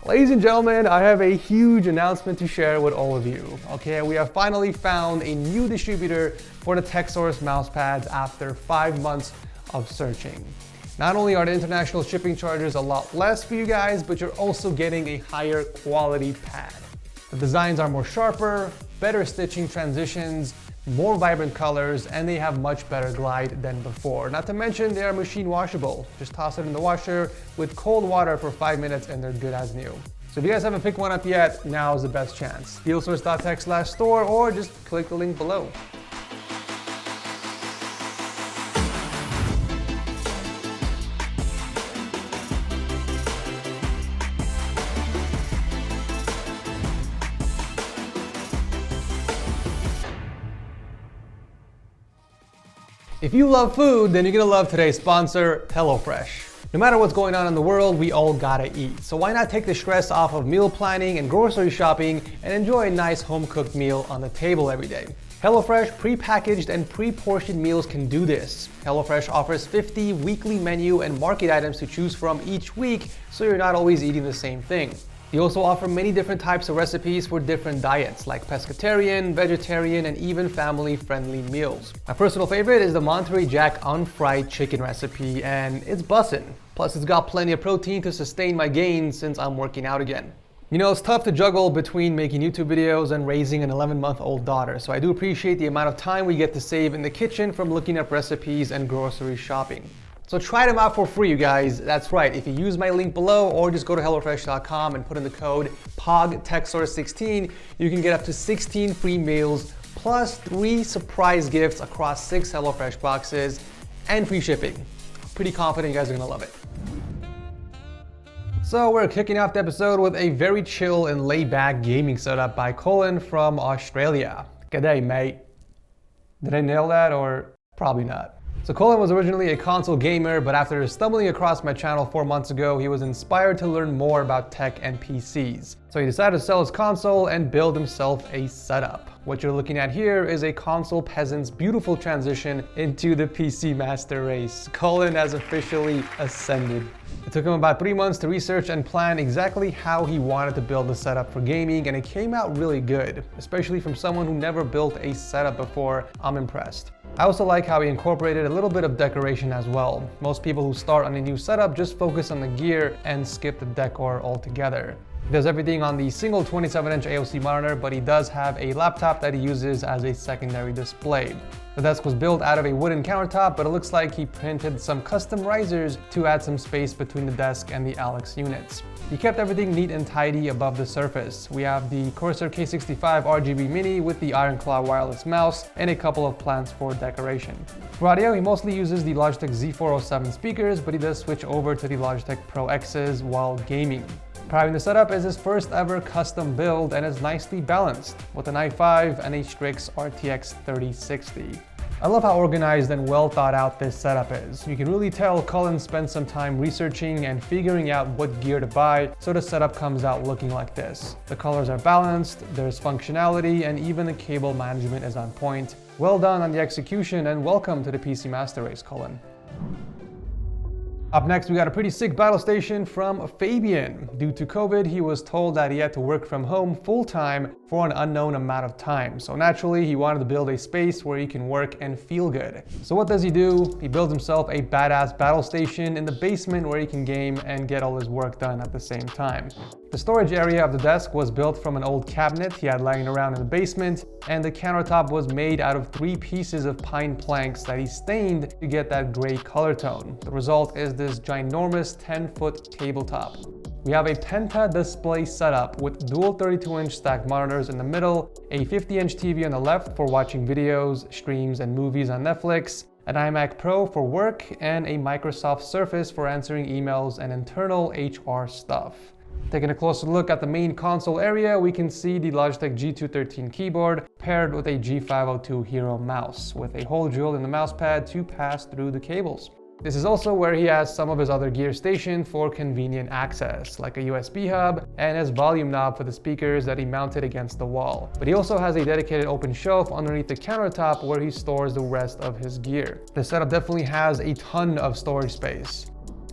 Ladies and gentlemen, I have a huge announcement to share with all of you. Okay, we have finally found a new distributor for the TechSource mousepads after 5 months of searching. Not only are the international shipping charges a lot less for you guys, but you're also getting a higher quality pad. The designs are more sharper, better stitching transitions, more vibrant colors, and they have much better glide than before. Not to mention they are machine washable. Just toss it in the washer with cold water for 5 minutes and they're good as new. So if you guys haven't picked one up yet, now is the best chance. TechSource.tech/store or just click the link below. If you love food, then you're gonna love today's sponsor, HelloFresh. No matter what's going on in the world, we all gotta eat. So why not take the stress off of meal planning and grocery shopping and enjoy a nice home-cooked meal on the table every day? HelloFresh pre-packaged and pre-portioned meals can do this. HelloFresh offers 50 weekly menu and market items to choose from each week, so you're not always eating the same thing. They also offer many different types of recipes for different diets, like pescatarian, vegetarian, and even family-friendly meals. My personal favorite is the Monterey Jack unfried chicken recipe, and it's bussin'. Plus, it's got plenty of protein to sustain my gains since I'm working out again. You know, it's tough to juggle between making YouTube videos and raising an 11-month-old daughter, so I do appreciate the amount of time we get to save in the kitchen from looking up recipes and grocery shopping. So try them out for free, you guys. That's right, if you use my link below or just go to HelloFresh.com and put in the code POGTechSource16, you can get up to 16 free meals plus 3 surprise gifts across 6 HelloFresh boxes and free shipping. Pretty confident you guys are gonna love it. So we're kicking off the episode with a very chill and laid-back gaming setup by Cullen from Australia. G'day, mate. Did I nail that or probably not? So Cullen was originally a console gamer, but after stumbling across my channel 4 months ago, he was inspired to learn more about tech and PCs. So he decided to sell his console and build himself a setup. What you're looking at here is a console peasant's beautiful transition into the PC master race. Cullen has officially ascended. It took him about 3 months to research and plan exactly how he wanted to build the setup for gaming, and it came out really good. Especially from someone who never built a setup before, I'm impressed. I also like how he incorporated a little bit of decoration as well. Most people who start on a new setup just focus on the gear and skip the decor altogether. He does everything on the single 27-inch AOC monitor, but he does have a laptop that he uses as a secondary display. The desk was built out of a wooden countertop, but it looks like he printed some custom risers to add some space between the desk and the Alex units. He kept everything neat and tidy above the surface. We have the Corsair K65 RGB Mini with the Iron Claw wireless mouse and a couple of plants for decoration. For audio, he mostly uses the Logitech Z407 speakers, but he does switch over to the Logitech Pro X's while gaming. Powering the setup is his first ever custom build and is nicely balanced with an i5 and a Strix RTX 3060. I love how organized and well thought out this setup is. You can really tell Cullen spent some time researching and figuring out what gear to buy, so the setup comes out looking like this. The colors are balanced, there's functionality, and even the cable management is on point. Well done on the execution, and welcome to the PC Master Race, Cullen. Up next, we got a pretty sick battle station from Fabien. Due to COVID, he was told that he had to work from home full-time for an unknown amount of time. So naturally, he wanted to build a space where he can work and feel good. So what does he do? He builds himself a badass battle station in the basement where he can game and get all his work done at the same time. The storage area of the desk was built from an old cabinet he had lying around in the basement, and the countertop was made out of 3 pieces of pine planks that he stained to get that gray color tone. The result is this ginormous 10-foot tabletop. We have a Penta display setup with dual 32-inch stacked monitors in the middle, a 50-inch TV on the left for watching videos, streams, and movies on Netflix, an iMac Pro for work, and a Microsoft Surface for answering emails and internal HR stuff. Taking a closer look at the main console area, we can see the Logitech G213 keyboard paired with a G502 Hero mouse, with a hole drilled in the mousepad to pass through the cables. This is also where he has some of his other gear stationed for convenient access, like a USB hub and his volume knob for the speakers that he mounted against the wall. But he also has a dedicated open shelf underneath the countertop where he stores the rest of his gear. The setup definitely has a ton of storage space.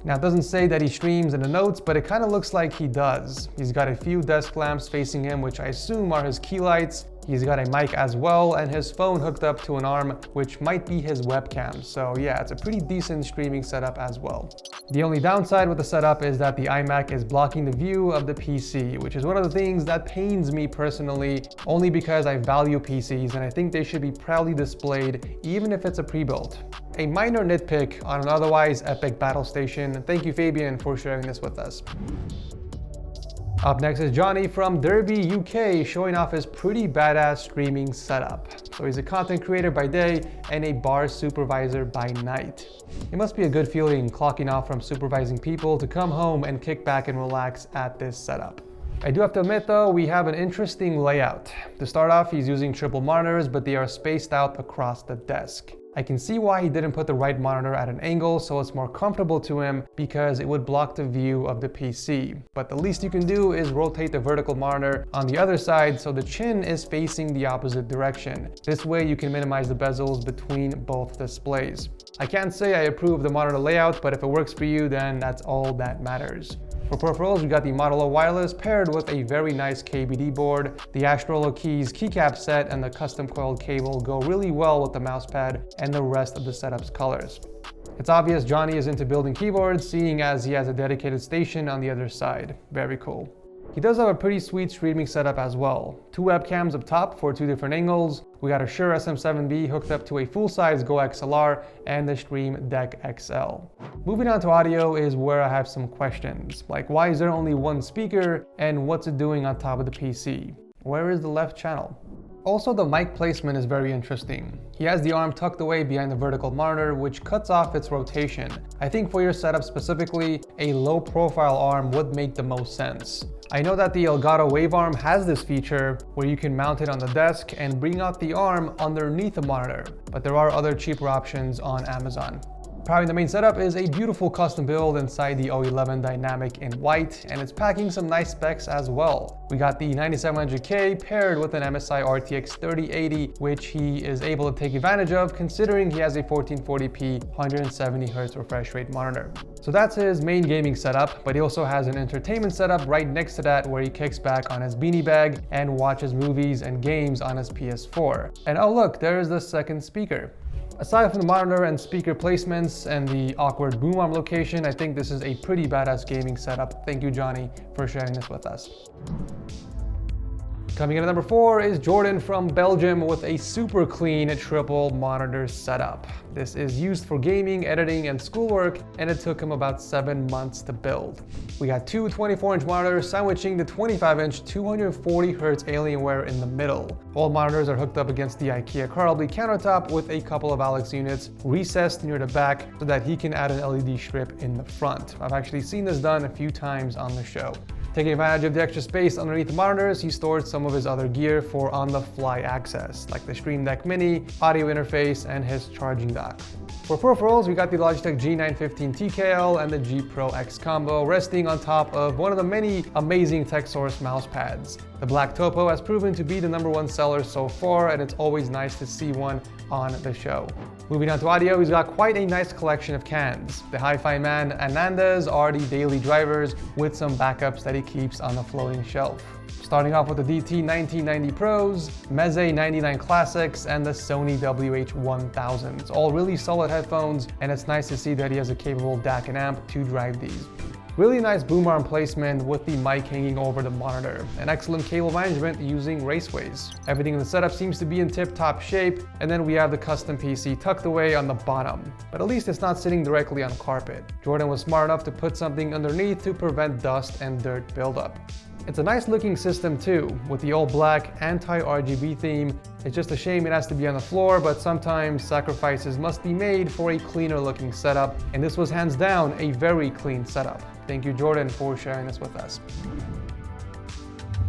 Now it doesn't say that he streams in the notes, but it kind of looks like he does. He's got a few desk lamps facing him, which I assume are his key lights. He's got a mic as well, and his phone hooked up to an arm, which might be his webcam. So yeah, it's a pretty decent streaming setup as well. The only downside with the setup is that the iMac is blocking the view of the PC, which is one of the things that pains me personally, only because I value PCs and I think they should be proudly displayed, even if it's a pre-built. A minor nitpick on an otherwise epic battle station. Thank you, Fabien, for sharing this with us. Up next is Jonny from Derby, UK, showing off his pretty badass streaming setup. So he's a content creator by day and a bar supervisor by night. It must be a good feeling clocking off from supervising people to come home and kick back and relax at this setup. I do have to admit though, we have an interesting layout. To start off, he's using triple monitors, but they are spaced out across the desk. I can see why he didn't put the right monitor at an angle so it's more comfortable to him, because it would block the view of the PC. But the least you can do is rotate the vertical monitor on the other side so the chin is facing the opposite direction. This way you can minimize the bezels between both displays. I can't say I approve the monitor layout, but if it works for you, then that's all that matters. For peripherals, we got the Model O wireless paired with a very nice KBD board. The Astro keys keycap set and the custom coiled cable go really well with the mousepad and the rest of the setup's colors. It's obvious Jonny is into building keyboards, seeing as he has a dedicated station on the other side. Very cool. He does have a pretty sweet streaming setup as well. Two webcams up top for two different angles. We got a Shure SM7B hooked up to a full-size Go XLR and the Stream Deck XL. Moving on to audio is where I have some questions, like why is there only one speaker and what's it doing on top of the PC? Where is the left channel? Also, the mic placement is very interesting. He has the arm tucked away behind the vertical monitor, which cuts off its rotation. I think for your setup specifically, a low profile arm would make the most sense. I know that the Elgato Wave arm has this feature where you can mount it on the desk and bring out the arm underneath the monitor, but there are other cheaper options on Amazon. Powering the main setup is a beautiful custom build inside the O11 Dynamic in white, and it's packing some nice specs as well. We got the 9700K paired with an MSI RTX 3080, which he is able to take advantage of considering he has a 1440p 170Hz refresh rate monitor. So that's his main gaming setup, but he also has an entertainment setup right next to that where he kicks back on his beanie bag and watches movies and games on his PS4. And oh look, there's the second speaker. Aside from the monitor and speaker placements and the awkward boom arm location, I think this is a pretty badass gaming setup. Thank you, Jonny, for sharing this with us. Coming in at number 4 is Jordan from Belgium with a super clean triple monitor setup. This is used for gaming, editing, and schoolwork, and it took him about 7 months to build. We got two 24-inch monitors sandwiching the 25-inch 240Hz Alienware in the middle. All monitors are hooked up against the IKEA Carlby countertop with a couple of Alex units recessed near the back so that he can add an LED strip in the front. I've actually seen this done a few times on the show. Taking advantage of the extra space underneath the monitors, he stored some of his other gear for on-the-fly access, like the Stream Deck Mini, audio interface, and his charging dock. For peripherals, we got the Logitech G915 TKL and the G Pro X combo resting on top of one of the many amazing TechSource mouse pads. The Black Topo has proven to be the #1 seller so far, and it's always nice to see one on the show. Moving on to audio, he's got quite a nice collection of cans. The Hi-Fi Man and Nandas are the daily drivers with some backups that he keeps on the floating shelf. Starting off with the DT 1990 Pros, Meze 99 Classics, and the Sony WH1000. All really solid headphones, and it's nice to see that he has a capable DAC and amp to drive these. Really nice boom arm placement with the mic hanging over the monitor, and excellent cable management using raceways. Everything in the setup seems to be in tip-top shape, and then we have the custom PC tucked away on the bottom. But at least it's not sitting directly on carpet. Jordan was smart enough to put something underneath to prevent dust and dirt buildup. It's a nice looking system too, with the all black anti-RGB theme. It's just a shame it has to be on the floor, but sometimes sacrifices must be made for a cleaner looking setup, and this was hands down a very clean setup. Thank you, Jordan, for sharing this with us.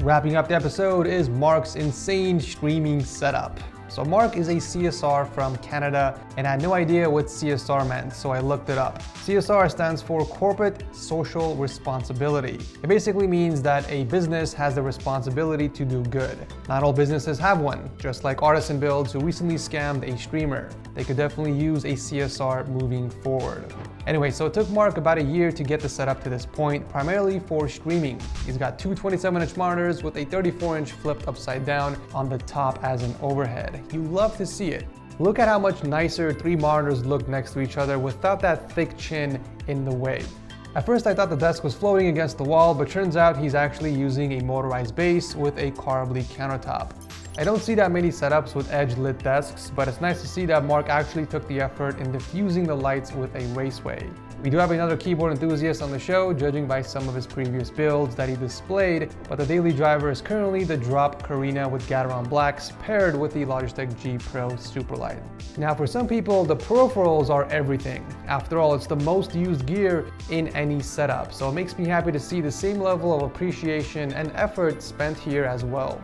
Wrapping up the episode is Mark's insane streaming setup. So Mark is a CSR from Canada, and I had no idea what CSR meant, so I looked it up. CSR stands for Corporate Social Responsibility. It basically means that a business has the responsibility to do good. Not all businesses have one, just like Artisan Builds, who recently scammed a streamer. They could definitely use a CSR moving forward. Anyway, so it took Mark about a year to get the setup to this point, primarily for streaming. He's got two 27-inch monitors with a 34-inch flipped upside down on the top as an overhead. You love to see it. Look at how much nicer 3 monitors look next to each other without that thick chin in the way. At first I thought the desk was floating against the wall, but turns out he's actually using a motorized base with a carbly countertop. I don't see that many setups with edge-lit desks, but it's nice to see that Mark actually took the effort in diffusing the lights with a raceway. We do have another keyboard enthusiast on the show, judging by some of his previous builds that he displayed, but the daily driver is currently the Drop Carina with Gateron Blacks paired with the Logitech G Pro Superlight. Now for some people, the peripherals are everything. After all, it's the most used gear in any setup, so it makes me happy to see the same level of appreciation and effort spent here as well.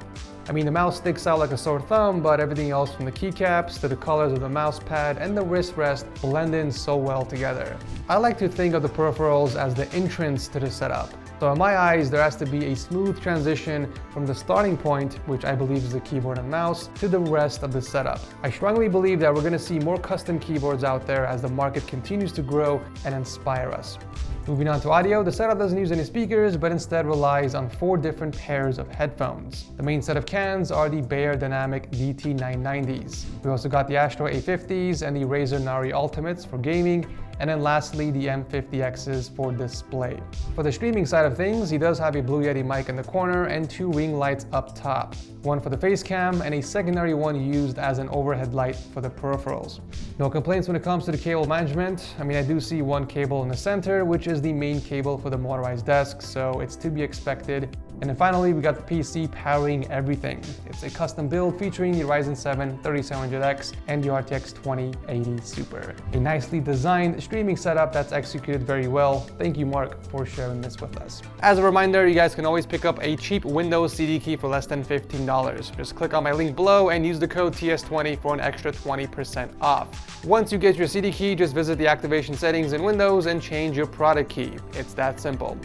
I mean, the mouse sticks out like a sore thumb, but everything else from the keycaps to the colors of the mouse pad and the wrist rest blend in so well together. I like to think of the peripherals as the entrance to the setup. So in my eyes, there has to be a smooth transition from the starting point, which I believe is the keyboard and mouse, to the rest of the setup. I strongly believe that we're going to see more custom keyboards out there as the market continues to grow and inspire us. Moving on to audio, the setup doesn't use any speakers, but instead relies on 4 different pairs of headphones. The main set of cans are the Beyerdynamic DT990s. We also got the Astro A50s and the Razer Nari Ultimates for gaming, and then lastly the M50Xs for display. For the streaming side of things, he does have a Blue Yeti mic in the corner and 2 ring lights up top. One for the face cam and a secondary one used as an overhead light for the peripherals. No complaints when it comes to the cable management. I mean, I do see one cable in the center, which is the main cable for the motorized desk, so it's to be expected. And then finally, we got the PC powering everything. It's a custom build featuring the Ryzen 7 3700X and the RTX 2080 Super. A nicely designed streaming setup that's executed very well. Thank you, Mark, for sharing this with us. As a reminder, you guys can always pick up a cheap Windows CD key for less than $15. Just click on my link below and use the code TS20 for an extra 20% off. Once you get your CD key, just visit the activation settings in Windows and change your product key. It's that simple.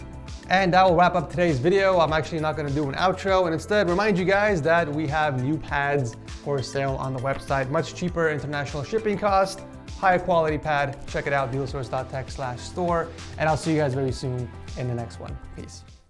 And that will wrap up today's video. I'm actually not going to do an outro and instead remind you guys that we have new pads for sale on the website. Much cheaper international shipping cost, higher quality pad. Check it out, dealsource.tech/store. And I'll see you guys very soon in the next one. Peace.